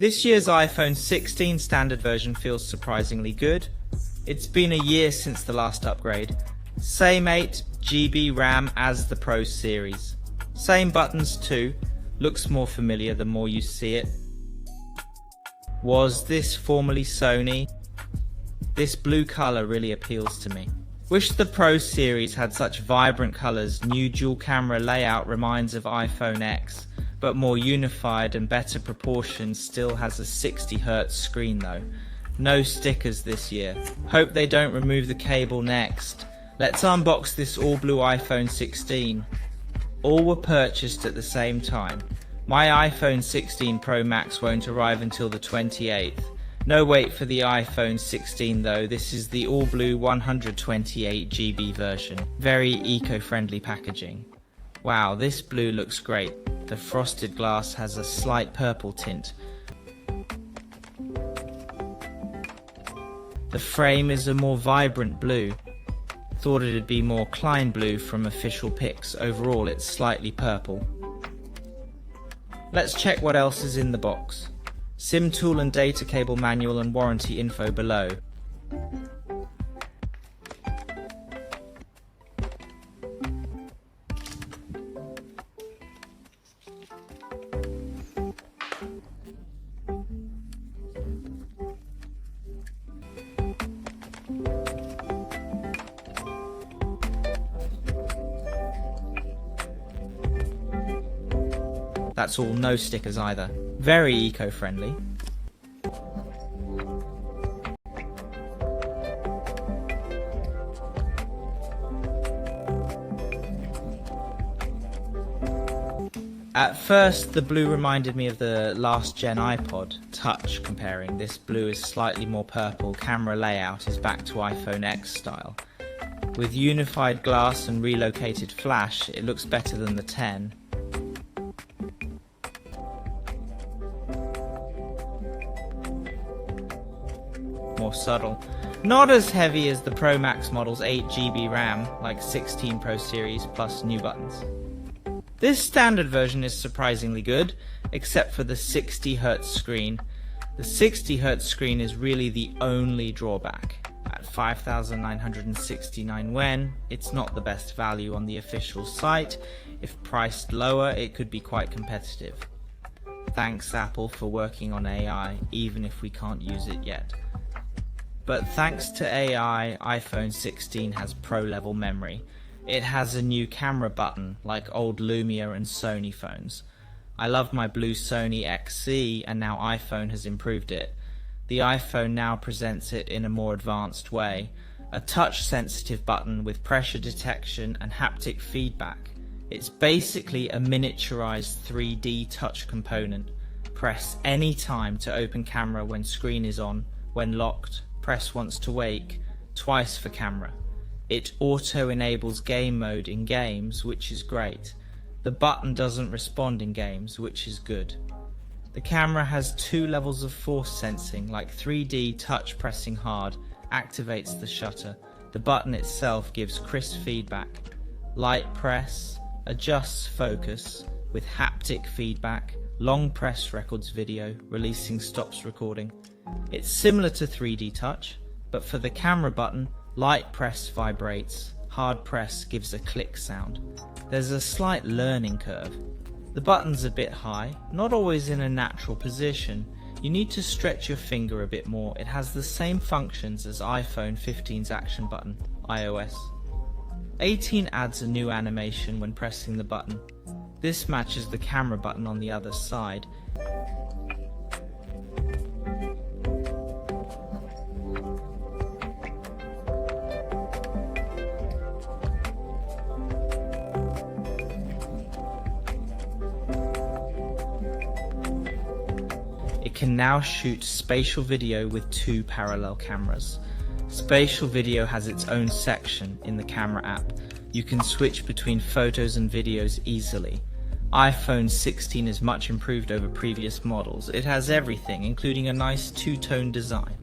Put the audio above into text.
This year's iPhone 16 standard version feels surprisingly good. It's been a year since the last upgrade. Same 8GB RAM as the Pro series. Same buttons too. Looks more familiar the more you see it. Was this formerly Sony? This blue color really appeals to me. Wish the Pro series had such vibrant colors. New dual camera layout reminds of iPhone X, but more unified and better proportions. Still has a 60Hz screen though. No stickers this year. Hope they don't remove the cable next. Let's unbox this all blue iPhone 16. All were purchased at the same time. My iPhone 16 Pro Max won't arrive until the 28th. No wait for the iPhone 16 though. This is the all blue 128GB version. Very eco-friendly packaging. Wow, this blue looks great. The frosted glass has a slight purple tint. The frame is a more vibrant blue. Thought it'd be more Klein blue from official pics. Overall it's slightly purple. Let's check what else is in the box. SIM tool and data cable manual and warranty info below. That's all, no stickers either. Very eco-friendly. At first, the blue reminded me of the last gen iPod Touch comparing. This blue is slightly more purple. Camera layout is back to iPhone X style. With unified glass and relocated flash, it looks better than the 10. More subtle. Not as heavy as the Pro Max model's 8GB RAM, like 16 Pro series plus new buttons. This standard version is surprisingly good, except for the 60Hz screen. The 60Hz screen is really the only drawback. At 5,969 yuan, it's not the best value on the official site. If priced lower, it could be quite competitive. Thanks Apple for working on AI, even if we can't use it yet. But thanks to AI, iPhone 16 has pro-level memory. It has a new camera button, like old Lumia and Sony phones. I love my blue Sony XC, and now iPhone has improved it. The iPhone now presents it in a more advanced way. A touch-sensitive button with pressure detection and haptic feedback. It's basically a miniaturized 3D touch component. Press any time to open camera when screen is on. When locked, press once to wake, twice for camera. It auto-enables game mode in games, which is great. The button doesn't respond in games, which is good. The camera has 2 levels of force sensing, like 3D touch. Pressing hard activates the shutter. The button itself gives crisp feedback. Light press adjusts focus with haptic feedback. Long press records video, releasing stops recording. It's similar to 3D touch, but for the camera button, light press vibrates, hard press gives a click sound. There's a slight learning curve. The button's a bit high, not always in a natural position. You need to stretch your finger a bit more. It has the same functions as iPhone 15's action button, iOS. 18 adds a new animation when pressing the button. This matches the camera button on the other side. It can now shoot spatial video with 2 parallel cameras. Spatial video has its own section in the camera app. You can switch between photos and videos easily. iPhone 16 is much improved over previous models. It has everything, including a nice 2-tone design.